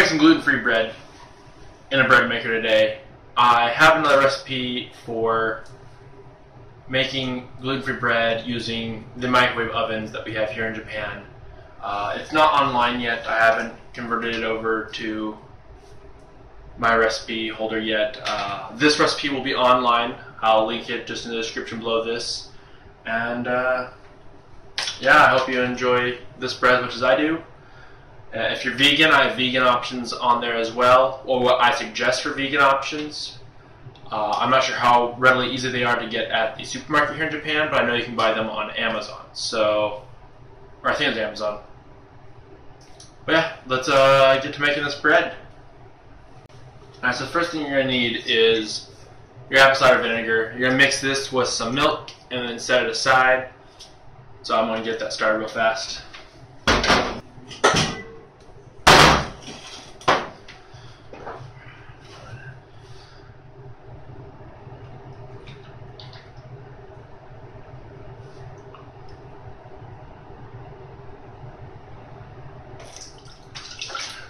make some gluten-free bread in a bread maker today. I have another recipe for making gluten-free bread using the microwave ovens that we have here in Japan. It's not online yet. I haven't converted it over to my recipe holder yet. This recipe will be online. I'll link it just in the description below this. And yeah, I hope you enjoy this bread as much as I do. If you're vegan, I have vegan options on there as well, or what I suggest for vegan options. I'm not sure how readily easy they are to get at the supermarket here in Japan, but I know you can buy them on Amazon. So, or I think it's Amazon. But yeah, let's get to making this bread. Alright, so the first thing you're going to need is your apple cider vinegar. You're going to mix this with some milk and then set it aside. So I'm going to get that started real fast.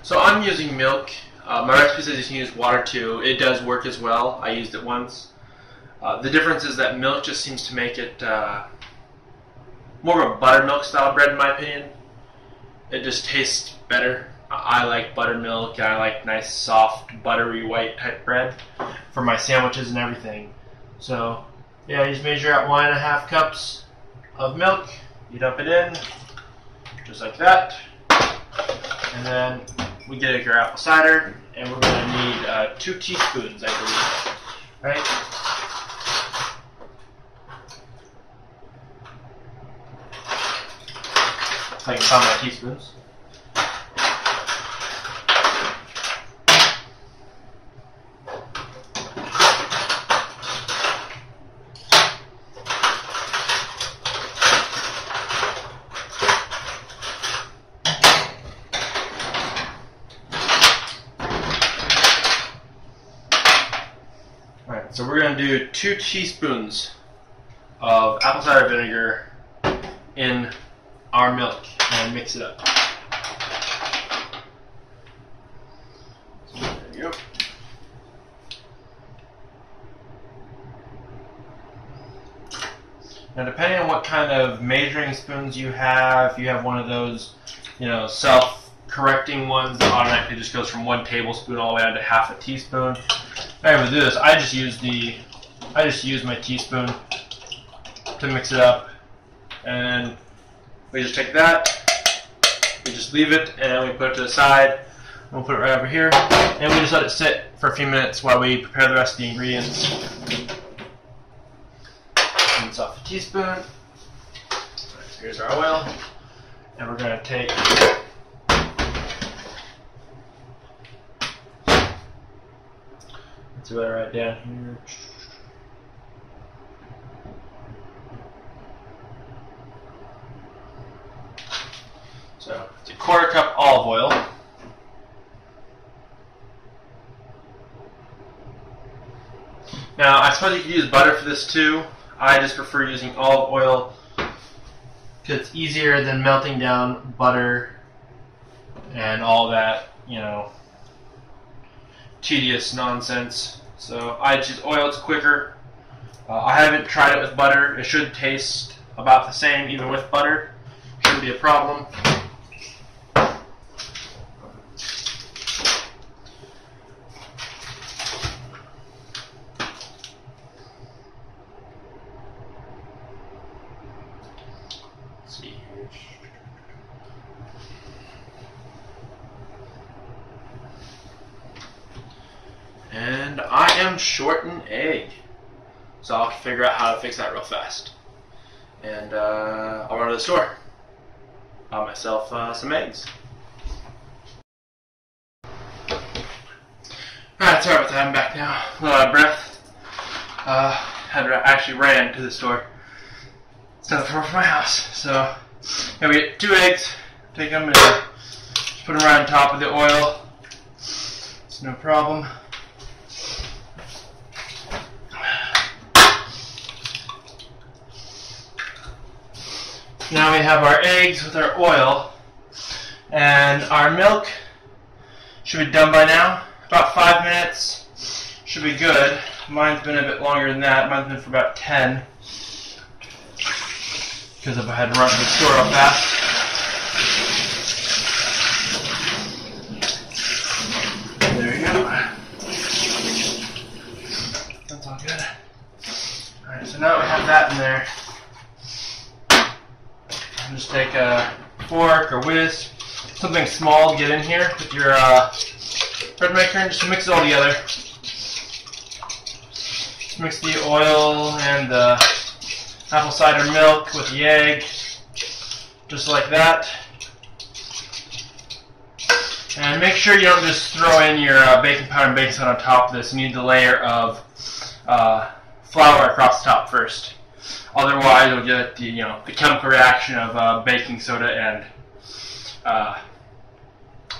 So I'm using milk. My recipe says you can use water too. It does work as well. I used it once. The difference is that milk just seems to make it more of a buttermilk style bread in my opinion. It just tastes better. I like buttermilk and I like nice soft buttery white type bread for my sandwiches and everything. So yeah, you just measure out 1.5 cups of milk. You dump it in just like that. And then we get your apple cider, and we're going to need 2 teaspoons, I believe. Right? So I can count my teaspoons. So we're going to do 2 teaspoons of apple cider vinegar in our milk and mix it up. So there you go. Now depending on what kind of measuring spoons you have, if you have one of those, self-correcting ones that automatically just goes from 1 tablespoon all the way down to 1/2 teaspoon. If I ever do this, I just use my teaspoon to mix it up, and we just take that, we just leave it, and we put it to the side. We'll put it right over here, and we just let it sit for a few minutes while we prepare the rest of the ingredients. Rinse off the teaspoon. Right, so here's our oil, and we're going to take do it right down here. So it's a 1/4 cup olive oil. Now I suppose you could use butter for this too. I just prefer using olive oil because it's easier than melting down butter and all that, tedious nonsense. So I just use oil, it's quicker. I haven't tried it with butter. It should taste about the same even with butter. Shouldn't be a problem. Let's see here. And I am short an egg, so I'll figure out how to fix that real fast. And I'll run to the store, buy myself some eggs. Alright, sorry about that, I'm back now. A little out of breath. Actually ran to the store. It's not far from my house. So, yeah, we get 2 eggs, take them and just put them right on top of the oil. It's no problem. Now we have our eggs with our oil, and our milk Should be done by now. About 5 minutes. Should be good. Mine's been a bit longer than that. Mine's been for about 10. Because if I had to run to the store real fast. There you go. That's all good. Alright, so now we have that in there. And just take a fork or whisk, something small to get in here with your bread maker and just mix it all together. Just mix the oil and the apple cider milk with the egg, just like that. And make sure you don't just throw in your baking powder and baking soda on top of this. You need the layer of flour across the top first. Otherwise, you'll get the chemical reaction of baking soda and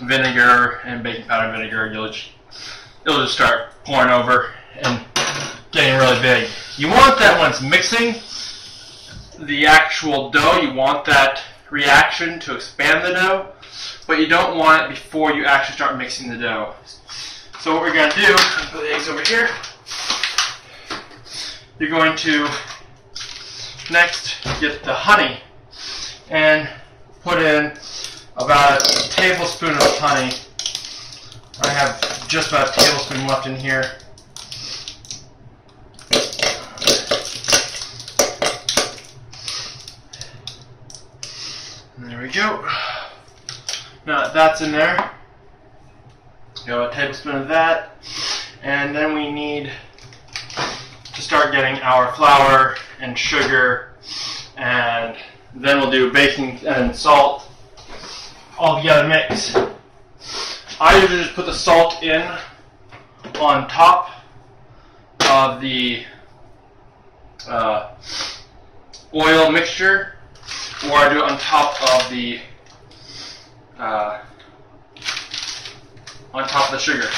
vinegar and baking powder and vinegar. It'll just start pouring over and getting really big. You want that when it's mixing the actual dough. You want that reaction to expand the dough, but you don't want it before you actually start mixing the dough. So what we're going to do, I'll put the eggs over here. You're going to next get the honey and put in about a tablespoon of honey. I have just about a tablespoon left in here. And there we go. Now that that's in there, go a tablespoon of that, and then we need to start getting our flour and sugar, and then we'll do baking and salt all together mix. I usually just put the salt in on top of the oil mixture, or I do it on top of the sugar,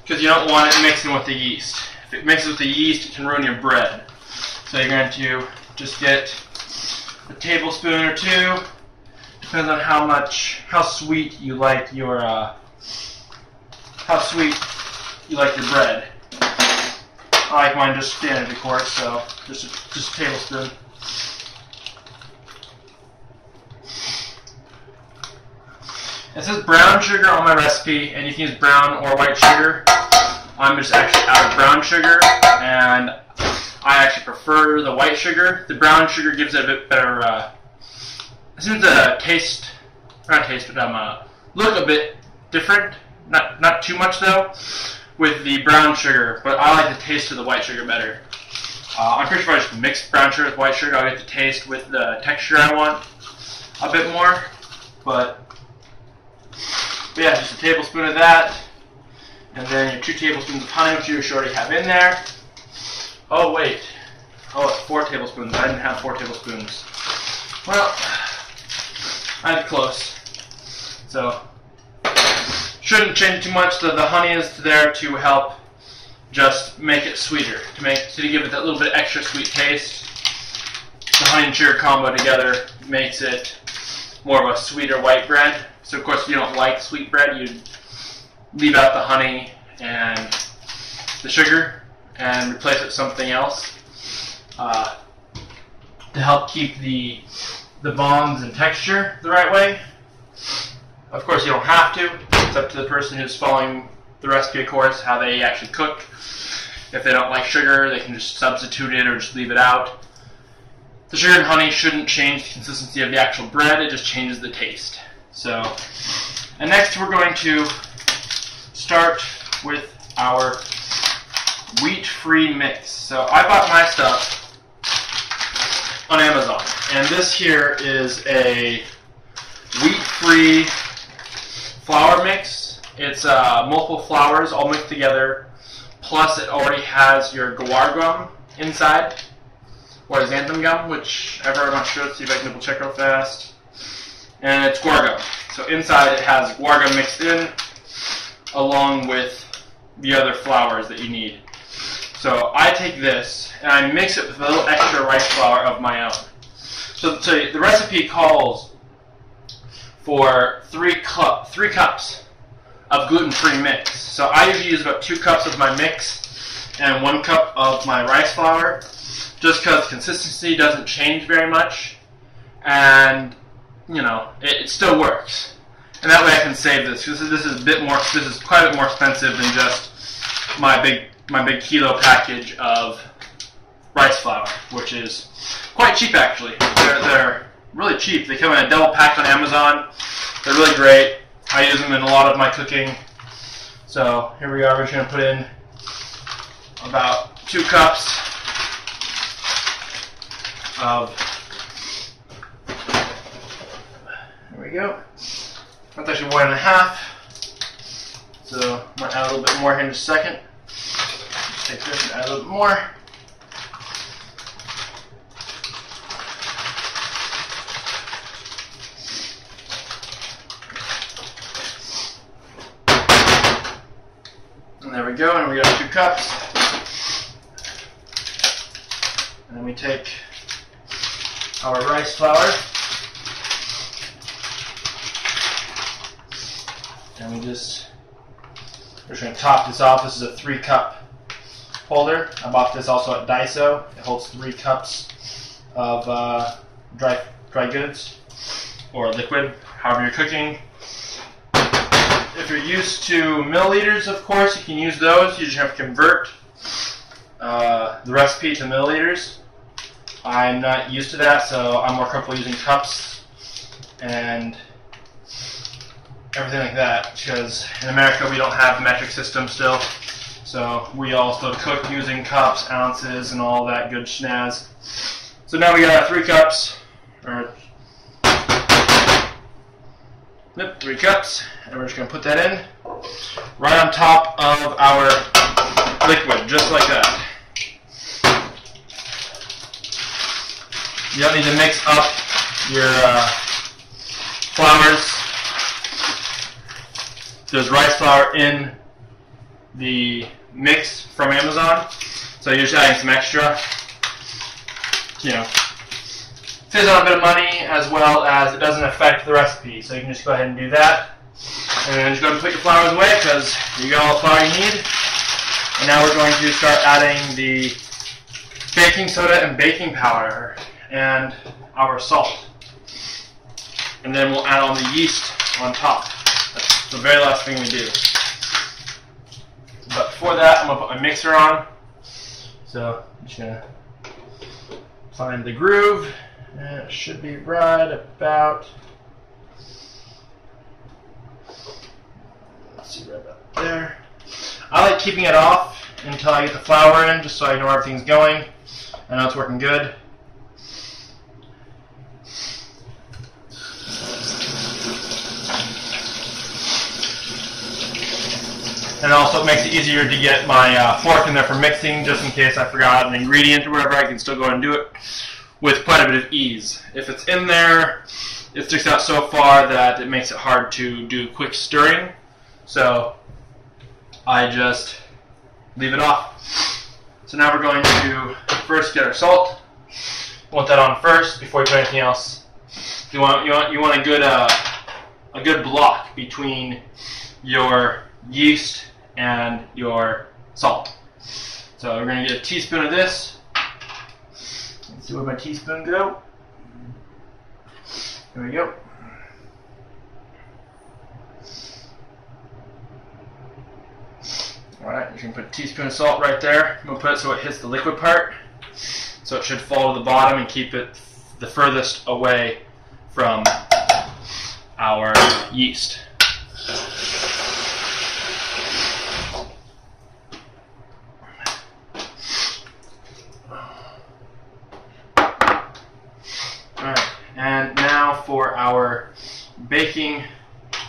because you don't want it mixing with the yeast. If it mixes with the yeast, it can ruin your bread. So you're going to just get a tablespoon or two. Depends on how sweet you like your bread. I like mine just standard, of course, so just a tablespoon. It says brown sugar on my recipe, and you can use brown or white sugar. I'm just actually out of brown sugar, and I actually prefer the white sugar. The brown sugar gives it a bit better, it seems to look a bit different. Not too much though, with the brown sugar, but I like the taste of the white sugar better. I'm pretty sure if I just mix brown sugar with white sugar, I'll get the taste with the texture I want a bit more. But yeah, just a tablespoon of that, and then your 2 tablespoons of honey, which you should already have in there. Oh wait, it's 4 tablespoons. I didn't have 4 tablespoons. Well, I'm close. So shouldn't change too much. The honey is there to help just make it sweeter, to give it that little bit extra sweet taste. The honey and sugar combo together makes it more of a sweeter white bread. So of course, if you don't like sweet bread, you'd leave out the honey and the sugar and replace it with something else to help keep the bonds and texture the right way. Of course, you don't have to. It's up to the person who's following the recipe, of course, how they actually cook. If they don't like sugar, they can just substitute it or just leave it out. The sugar and honey shouldn't change the consistency of the actual bread, it just changes the taste. So, and next we're going to start with our wheat-free mix. So I bought my stuff on Amazon, and this here is a wheat-free flour mix. It's multiple flours all mixed together, plus it already has your guar gum inside, or xanthan gum, whichever. I'm not sure. Let's see if I can double check real fast. And it's guar gum. So inside it has guar gum mixed in, along with the other flours that you need. So I take this and I mix it with a little extra rice flour of my own. So the recipe calls for 3 cups of gluten-free mix. So I usually use about 2 cups of my mix and 1 cup of my rice flour, just because consistency doesn't change very much, and you know it still works. And that way I can save this, because this is quite a bit more expensive than just my big kilo package of rice flour, which is quite cheap actually. They're really cheap. They come in a double pack on Amazon. They're really great. I use them in a lot of my cooking. So here we are. We're just going to put in about 2 cups of. There we go. That's actually 1.5. So I'm going to add a little bit more here in just a second. Take this and add a little bit more. And there we go, and we got 2 cups. And then we take our rice flour. And we're just going to top this off. This is a 3-cup holder. I bought this also at Daiso. It holds 3 cups of dry goods or liquid, however you're cooking. If you're used to milliliters, of course, you can use those. You just have to convert the recipe to milliliters. I'm not used to that, so I'm more comfortable using cups and everything like that, because in America we don't have the metric system still, so we all still cook using cups, ounces, and all that good schnaz. So now we got 3 cups, or 3 cups, and we're just going to put that in right on top of our liquid, just like that. You don't need to mix up your flours. There's rice flour in the mix from Amazon, so you're just adding some extra. You know, saves on a bit of money, as well as it doesn't affect the recipe. So you can just go ahead and do that, and then just go ahead and put your flours away, because you got all the flour you need. And now we're going to start adding the baking soda and baking powder and our salt, and then we'll add on the yeast on top. That's the very last thing we do. But before that, I'm going to put my mixer on. So I'm just going to find the groove. And it should be right about, let's see, right about there. I like keeping it off until I get the flour in, just so I know everything's going. I know it's working good. And also it makes it easier to get my fork in there for mixing, just in case I forgot an ingredient or whatever. I can still go and do it with quite a bit of ease. If it's in there, it sticks out so far that it makes it hard to do quick stirring. So I just leave it off. So now we're going to first get our salt. Want that on first before you put anything else. You want a good block between your yeast and your salt. So we're going to get a teaspoon of this. Let's see where my teaspoon go. There we go. Alright, you can put a teaspoon of salt right there. I'm going to put it so it hits the liquid part. So it should fall to the bottom and keep it the furthest away from our yeast. Alright, and now for our baking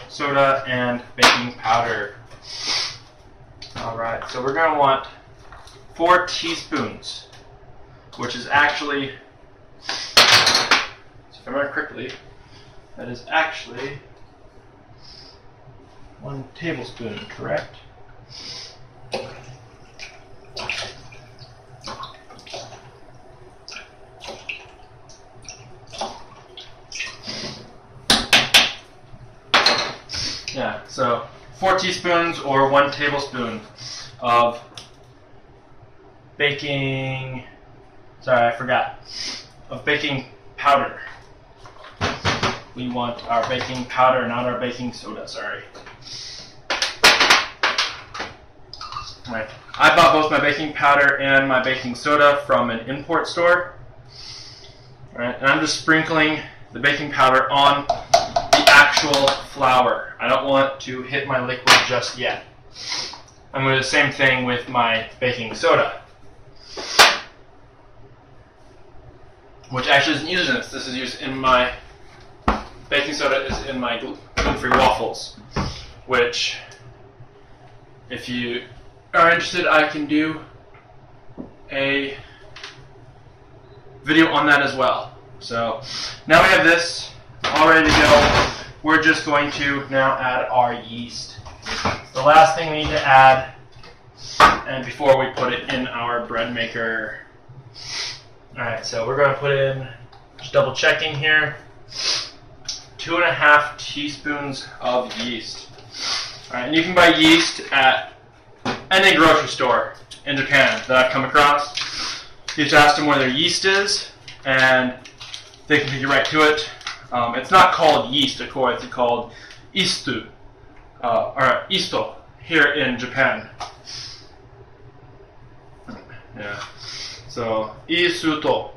soda and baking powder. Alright, so we're going to want 4 teaspoons, which is actually, if I remember correctly, that is actually 1 tablespoon, correct? Yeah, so 4 teaspoons or 1 tablespoon of baking, of baking powder. We want our baking powder, not our baking soda, sorry. Alright, I bought both my baking powder and my baking soda from an import store. Alright, and I'm just sprinkling the baking powder on the actual flour. I don't want to hit my liquid just yet. I'm going to do the same thing with my baking soda, which actually isn't used in this. This is used in my baking soda is in my gluten-free waffles, which, if you are interested, I can do a video on that as well. So now we have this all ready to go. We're just going to now add our yeast. The last thing we need to add, and before we put it in our bread maker. Alright, so we're going to put in, just double checking here, 2.5 teaspoons of yeast. Alright, and you can buy yeast at any grocery store in Japan that I've come across. You just ask them where their yeast is, and they can take you right to it. It's not called yeast, of course. It's called istu, or isto, here in Japan. Yeah. So, isuto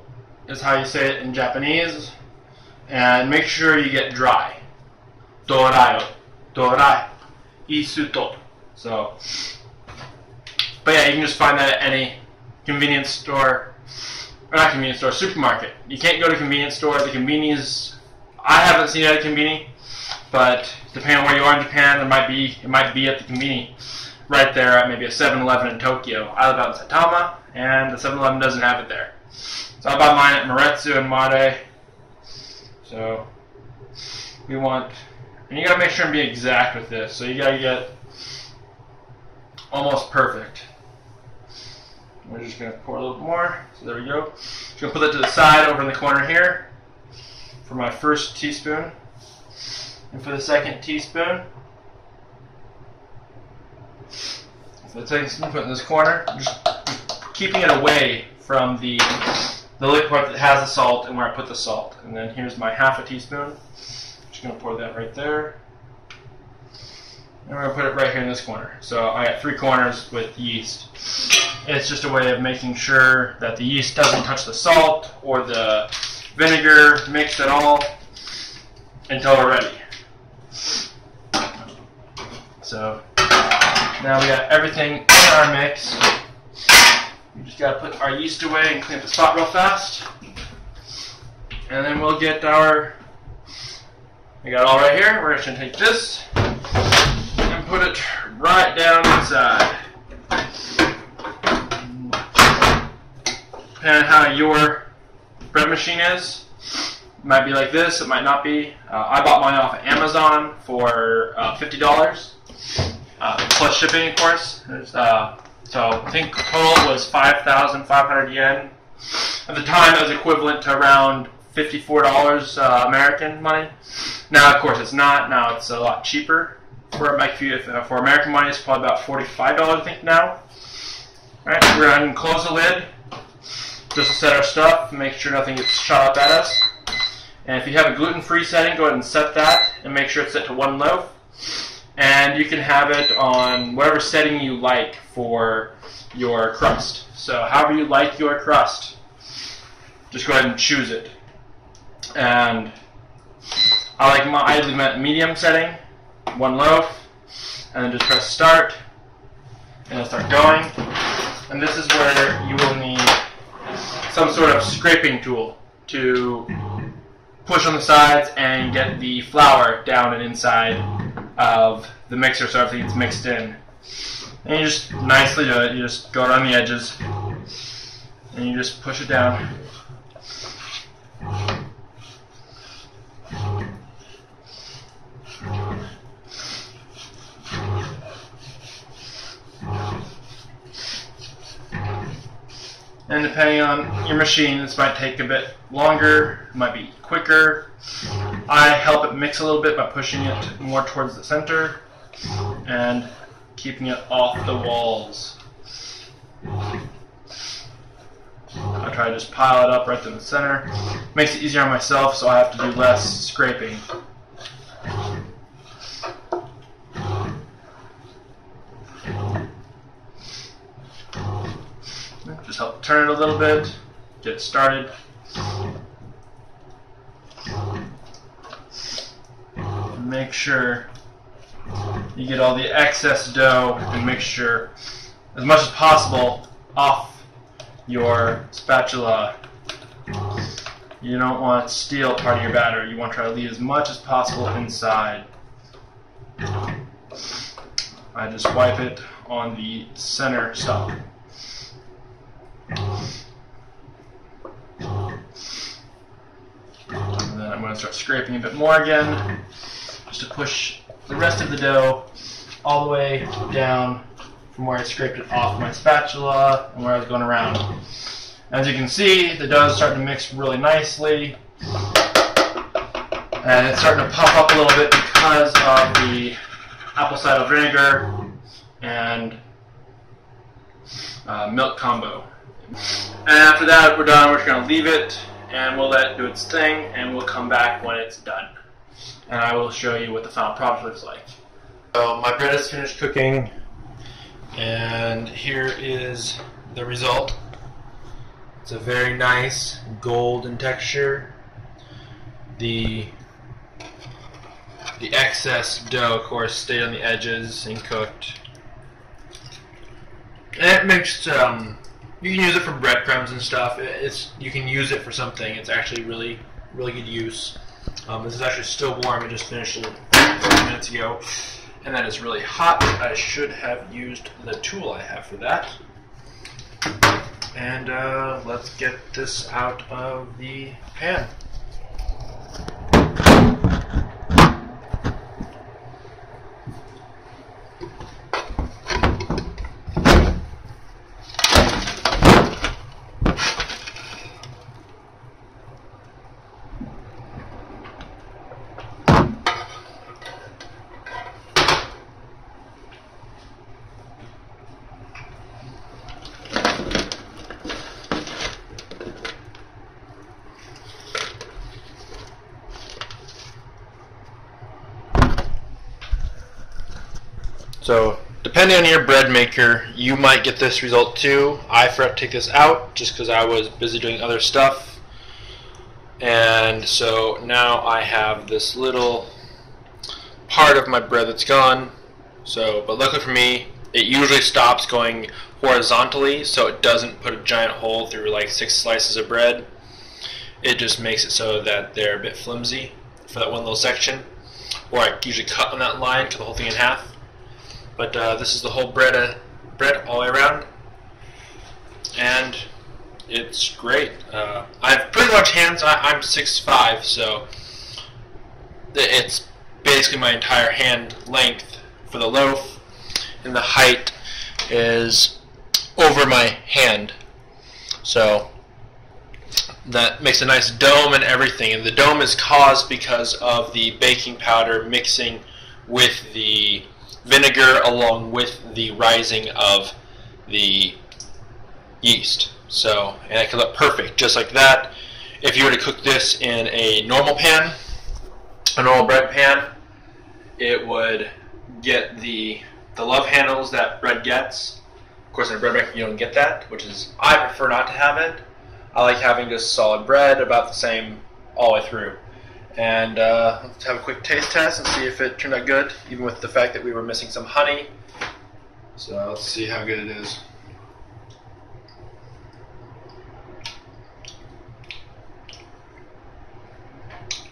is how you say it in Japanese. And make sure you get dry. Dorai. Dorai. Isuto. So, but yeah, you can just find that at any convenience store, or not convenience store, supermarket. You can't go to convenience store. The convenience, I haven't seen it at a convenience, but depending on where you are in Japan, it might be at the convenience right there at maybe a 7-Eleven in Tokyo. I live out in Saitama, and the 7-Eleven doesn't have it there. So I bought mine at Maretsu and Mare. So we want, and you gotta make sure and be exact with this. So you gotta get almost perfect. We're just gonna pour a little more. So there we go. Just gonna put that to the side over in the corner here for my first teaspoon, and for the second teaspoon. So the second teaspoon, put in this corner. Just keeping it away from the liquid part that has the salt and where I put the salt. And then here's my half a teaspoon. Just gonna pour that right there. And we're gonna put it right here in this corner. So I got 3 corners with yeast. It's just a way of making sure that the yeast doesn't touch the salt or the vinegar mix at all until we're ready. So now we got everything in our mix. We just gotta put our yeast away and clean up the spot real fast. And then we'll get our, we got it all right here. We're just gonna take this and put it right down inside. Depending on how your bread machine is, it might be like this, it might not be. I bought mine off of Amazon for $50, plus shipping, of course. So I think total was 5,500 yen. At the time, it was equivalent to around $54 American money. Now, of course, it's not. Now it's a lot cheaper. For American money, it's probably about $45, I think, now. All right, we're going to close the lid just to set our stuff, make sure nothing gets shot up at us. And if you have a gluten-free setting, go ahead and set that, and make sure it's set to 1 loaf. And you can have it on whatever setting you like for your crust. So however you like your crust, just go ahead and choose it. And I leave at medium setting, 1 loaf, and then just press start, and it'll start going. And this is where you will need some sort of scraping tool to push on the sides and get the flour down and inside of the mixer so everything gets mixed in. And you just nicely do it. You just go around the edges and you just push it down. And depending on your machine, this might take a bit longer, it might be quicker. I help it mix a little bit by pushing it more towards the center. and keeping it off the walls. I try to just pile it up right in the center. Makes it easier on myself, so I have to do less scraping. Just help turn it a little bit, get it started. Make sure you get all the excess dough and make sure as much as possible off your spatula. You don't want to steal part of your batter. You want to try to leave as much as possible inside. I just wipe it on the center stop. And then I'm going to start scraping a bit more again, just to push the rest of the dough all the way down from where I scraped it off my spatula and where I was going around. As you can see, the dough is starting to mix really nicely, and it's starting to puff up a little bit because of the apple cider vinegar and milk combo. And after that, we're done. We're just going to leave it, and we'll let it do its thing, and we'll come back when it's done. And I will show you what the final product looks like. So my bread is finished cooking, and here is the result. It's a very nice golden texture. The excess dough, of course, stayed on the edges and cooked. And it makes you can use it for breadcrumbs and stuff. You can use it for something. It's actually really good use. This is actually still warm. It just finished a few minutes ago, and that is really hot. I should have used the tool I have for that. And let's get this out of the pan. So, depending on your bread maker, you might get this result too. I forgot to take this out just because I was busy doing other stuff. And so now I have this little part of my bread that's gone. So, but luckily for me, it usually stops going horizontally, so it doesn't put a giant hole through like 6 slices of bread. It just makes it so that they're a bit flimsy for that one little section. Or I usually cut on that line, cut the whole thing in half. But this is the whole bread all the way around, and it's great. I have pretty large hands. I'm 6'5", so it's basically my entire hand length for the loaf, and the height is over my hand. So that makes a nice dome and everything. And the dome is caused because of the baking powder mixing with the vinegar along with the rising of the yeast. So, and it can look perfect just like that. If you were to cook this in a normal pan, a normal bread pan, it would get the love handles that bread gets. Of course, in a bread maker you don't get that, which is, I prefer not to have it. I like having just solid bread about the same all the way through. And let's have a quick taste test and see if it turned out good, even with the fact that we were missing some honey. So let's see how good it is.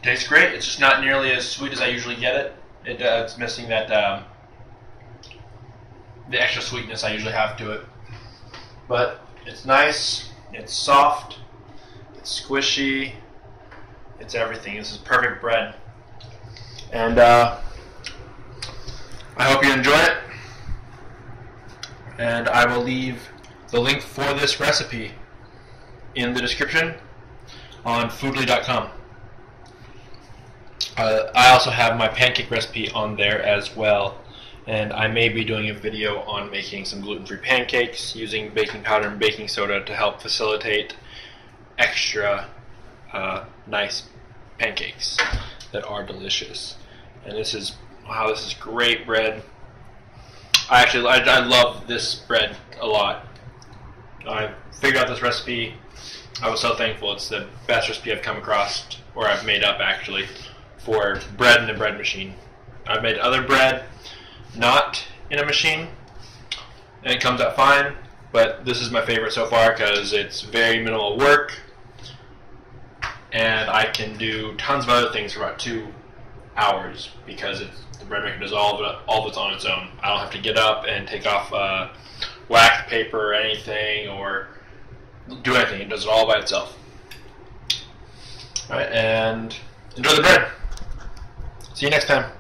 Tastes great. It's just not nearly as sweet as I usually get it. It's missing that the extra sweetness I usually have to it. But it's nice. It's soft. It's squishy. It's everything. This is perfect bread. And I hope you enjoy it. And I will leave the link for this recipe in the description on foodly.com. I also have my pancake recipe on there as well And I may be doing a video on making some gluten-free pancakes using baking powder and baking soda to help facilitate extra nice pancakes that are delicious. And this is, wow, this is great bread. I love this bread a lot. I figured out this recipe. I was so thankful. It's the best recipe I've come across, or I've made up actually, for bread in a bread machine. I've made other bread not in a machine, and it comes out fine, but this is my favorite so far because it's very minimal work, and I can do tons of other things for about 2 hours because the bread maker does all of it on its own. I don't have to get up and take off wax paper or anything or do anything. It does it all by itself. All right, and enjoy the bread. See you next time.